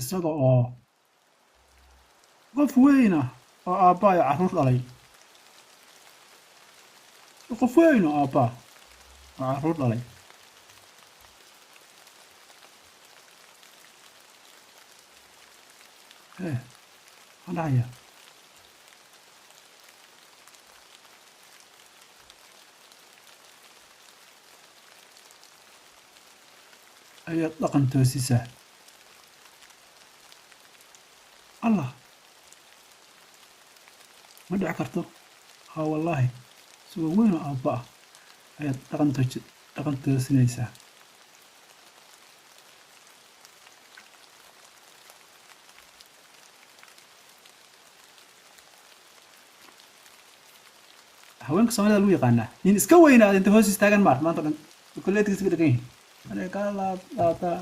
isaga oo qof weyn ah oo aabbaa iyo carruur dhalay qof weyn oo aabbaa oo carruur dhalay maxaa dhacaya ayaad dhaqan toosisaa allah ma dhici karto haa wallaahi isagoo weyn oo aabba ah ayaad dhaqan toosinaysaa haweenka soomaalida lagu yaqaanaa nin iska weynaaday inta hoos istaagan maanta dhan kulleedkiisa ka degan yihin aniga kaa laabtaa